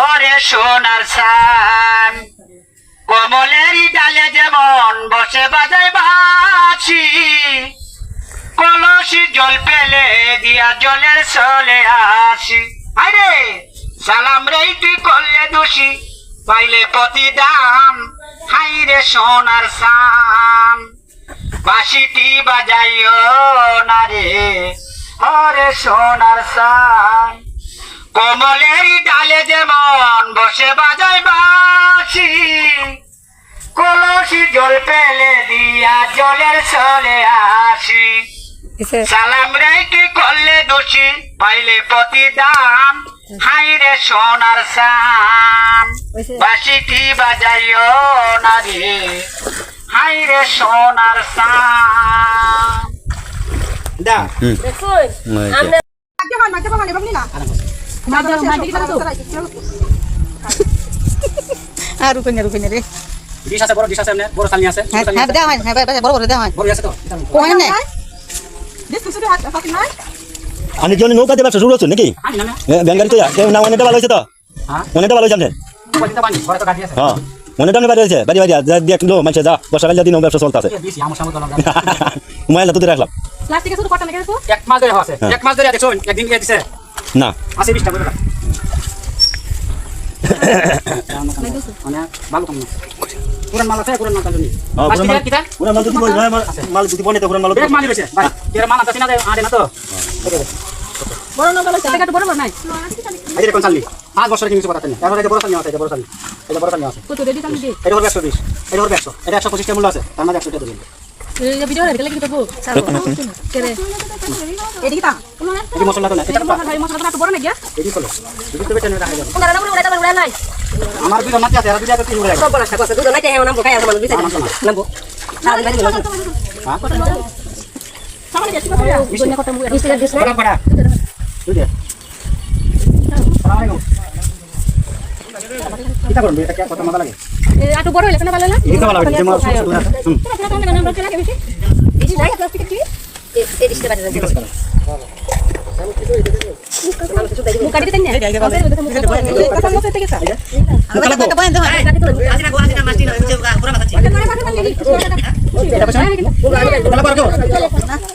ওরে সোনার সান কমলেরই ডালে যেমন বসে বাজায় বাঁশি কলসি জল পেলে দিয়া জলের চলে আসি আরে সালাম রে তুই করলে দোষী পাইলে প্রতিদান হাই রে সোনার সান বাঁশিটি বাজাইও না রে ওরে সোনার সান কমলেরই ডালে যেমন বসে বাজায় বাঁশি কলসি জল পেলে দিয়া জলের চলে আসি সালাম রে কি করলে দোষী পাইলে প্রতিদান হাই রে সোনার সান বাঁশিটি বাজাইও না রে হাই রে সোনার সান দা আর রুপিনে রে ডিশ আছে বড় ডিশ আছে এমনি বড় চালনি আছে হ্যাঁ দাও হ্যাঁ বড় বড় দাও বড় আছে তো কোন না আমি জন্য নৌকা দিয়ে ব্যবসা শুরু হচ্ছে নাকি আমি না ব্যাঙ্গারি তো না অনেকটা ভালো হয়েছে তো হ্যাঁ অনেকটা ভালো হয়েছে পয়সা পানি ঘরে তো গাড়ি আছে হ্যাঁ অনেকটা বাড়ি হয়েছে বাড়ি দেখলো মানুষ যা বর্ষাকাল দিন ব্যবসা চলতে আছে বেশি আমার সামনে তো ময়লা তো রাখলাম প্লাস্টিকে শুধু কটা নাকি তো এক মাস ধরে আছে এক মাস ধরে দেখছো একদিন গিয়ে দিছে না আছে 20 টাকা মানে ভালো কম না পুরান মাল আছে পুরান মাল কালনি প্লাস্টিকের কিটা পুরা মাল যদি মাল যদি বনে তো পুরা মাল এক মাল বেশি ভাই এর মাল আছে না আরে না তো বড় না বড় সেটা বড় নাই আরে কোন চালনি 5 বছর কিছু কথা নেই তারপরে বড় চালনি আছে বড় চালনি এটা বড় চালনি আছে কত রেডি কাম দি এটা হলো 120 এটা হলো 100 এটা 125 টাকা মূল্য আছে তার মধ্যে 100 টাকা দেবেন এই ভিডিও রে লাগি তো কেরে এদিকে তা এই মশলা তো না এটা ভাই মশলা তো বড় না গিয়া এদিকে চলো এদিকে তো বেটা রাখা যাবে কোন না উড়া নাই আমার দুটো মাটি আছে আর দুটো তিন উড়ে সব বড় থাকো দুটো নাই তাই নাম খাই আমার বিচার নামবো সারা দিন লাগি হ্যাঁ সামনে যাচ্ছি বন্যা কত মুড়া দিছ দিছ বড় বড় বুঝে আসসালামু আলাইকুম কিটা করব এটা কি কত মজা লাগে এই আটু বড় হইছে না ভালো না এই তো ভালো লাগে তোমার হুম এই যে নাই প্লাস্টিক কি এই দিশতে বাজে মুকাড়ি দেন না কথা মত থেকে স্যার কথা কথা বলেন দাও আজিনা গো আজিনা মাস্টি পুরো মাথা ছিল এটা পছন্দ ভালো করো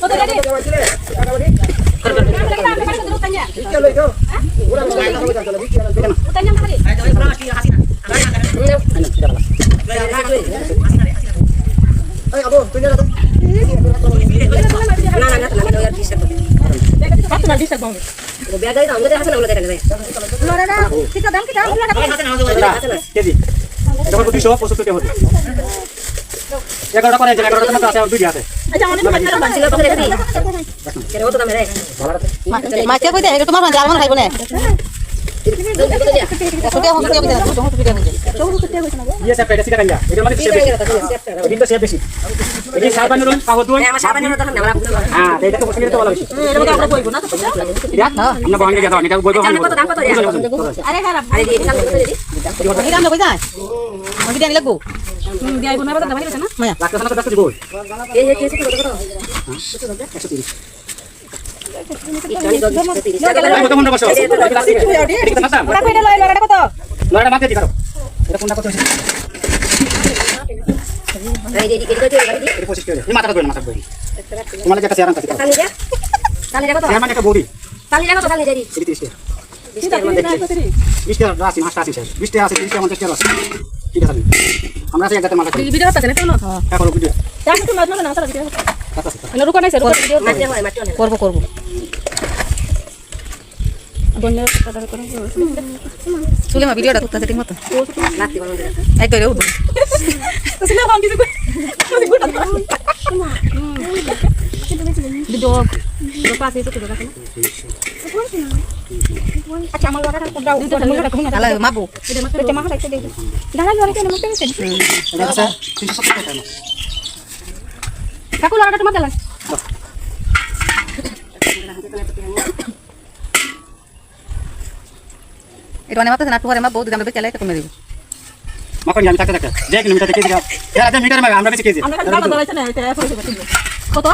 কত গাড়ি এগারোটা করে 11টা মতো আছে আর দুই আছে মাছ কই দে তোমার জাল মন খাইব না ये सब पैसे का এটা মানে কিন্তু সে বেশি এই সাবানের রং পাবো তুই আমার সাবানের তো না হ্যাঁ এটা তো বসে তো ভালো বেশি এটা আমরা কইব না তো আমরা বহাঙ্গে যাও এটা বইবো কত দাম কত আরে খারাপ আরে এই দাম কত দিদি এই দাম কই যায় আমি দিই লাগবো দিই আইব না বাদ দাম হইছে না মায়া লাখ টাকা তো দিব এই এই কেসে কত কত 130 কত মন বসো এটা মাথা ওটা কইটা লয় লড়াটা কত লড়া মাথা দি করো এটা কোনটা কত হইছে এই দিদি কত কত গাড়ি এটা 25 টাকা এই মাথা ধরে মাথা ধরে তোমার লাগা চেয়ার আনতে তালি যা তালি যা কত চেয়ার মানে একটা বডি তালি যা কত তালি যাই 30 টাকা 20 টাকা রাসি মাছটা আছে 20 টাকা আছে 30 টাকা 50 টাকা আছে ঠিক আছে আমরা আছে একদম মাথা ভিডিও আছে না তো না হ্যাঁ করো ভিডিও যা কিছু মাছ না সারা ভিডিও না রুকো নাই স্যার রুকো ভিডিও মাছ হয় মাছ করব করব বন্যা কাটার করে চলে মা ভিডিওটা করতে ঠিক মতো রাতে বন্ধ এই তো রে উঠো তো সিনা ফোন দিতে ভিডিও তো পাশে তো তো রাখো আচ্ছা আমার লড়াটা কোন দাও দুটো মুলটা কোন না মাবু এটা মাছ এটা মাছ একটা দে দাঁড়া লড়াটা কেন মাছ দিছেন এটা আছে 370 টাকা কাকু লড়াটা তোমার দাও এটা মানে মাথা না টুয়ারে মা বহুত দাম বেচলে এটা কমে দিব মাখন আমি টাকা টাকা দেখ মিটার থেকে দিও এর আগে মিটার আমরা বেশি কেজি আমরা দাম দাও আছে না এটা কত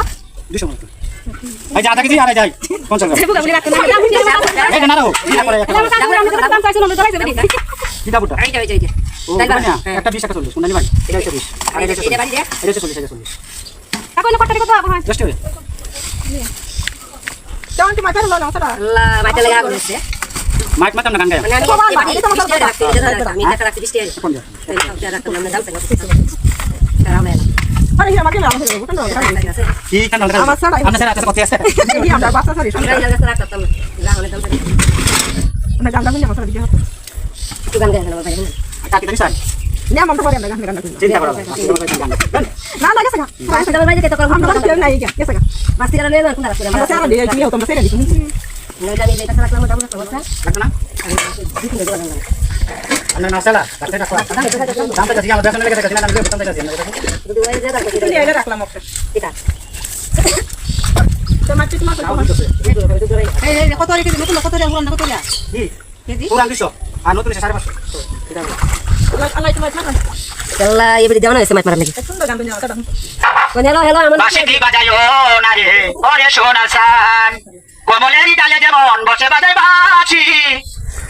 200 টাকা এই যে আধা কেজি আর এই যাই 50 গ্রাম বুকা বলি রাখতে না এই যে না রাখো কি করে একটা দাম চাইছিল আমরা ধরাইছে বেটি কিটা বুটা এই যে ও মানে একটা 20 টাকা 40 কোনটা নিবা এটা 120 আর এটা 40 এটা বাড়ি দে এটা 40 এটা 40 কাকু না কত কত আবার জাস্ট হবে আল্লাহ মাইতে লাগা করছে মাইক মাতাম না গান গায় মানে আমি এটা রাখতে আমি এটা রাখতে দিছি কোন দিয়া এটা রাখতে আমরা দাম চাইলো তারা মেলা কি কান না আমার স্যার আমরা স্যার আছে কথা আছে আমরা জায়গা রাখতাম লাগালে দাম চাইলো তুই গান গায় না ভাই কাটি দিন স্যার চিন্তা করো দাম ভাই কে তো করব বাস্তি করে লয়ে কোন রাখতে আমরা জানি এটা রাখলাম দাম না কথা লাগতো না আমরা না সালা রাখতে রাখো দামটা কাছে আমরা বেসন লেগে থাকে না আমরা বেসন কাছে দুই ওই যে রাখতে এটা রাখলাম ওকে এটা তোমার ঠিক মতো এই কত রে কেজি নতুন কত রে পুরান কত রে কি কেজি পুরান 200 আর নতুন 550 এটা আল্লাহ তোমার ছাড়া আল্লাহ এবারে দেওয়া হয়েছে মাছ মারার লাগি সুন্দর গান দুনিয়া কাটা হ্যালো হ্যালো আমার বাঁশিটি বাজায়ো না রে ওরে সোনার সান কমলের ডালে যেমন বসে বাজায় বাঁশি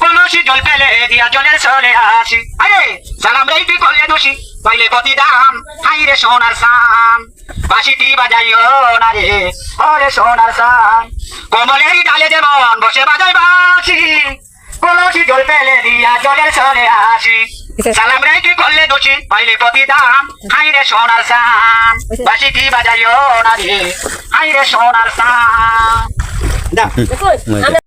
কলসি জল পেলে দিয়া জলের সরে আসি আরে সালাম রাইটি করলে দোষী পাইলে প্রতিদান হাই রে সোনার সান বাঁশিটি বাজায়ো না রে ওরে সোনার সান কমলের ডালে যেমন বসে বাজায় বাঁশি কলসি জল পেলে দিয়া জলের সরে আসি সালাম রাইটি করলে দোষী পাইলে প্রতিদান হাই রে সোনার সান বাঁশিটি বাজায়ো না রে হাই রে সোনার সান দা কই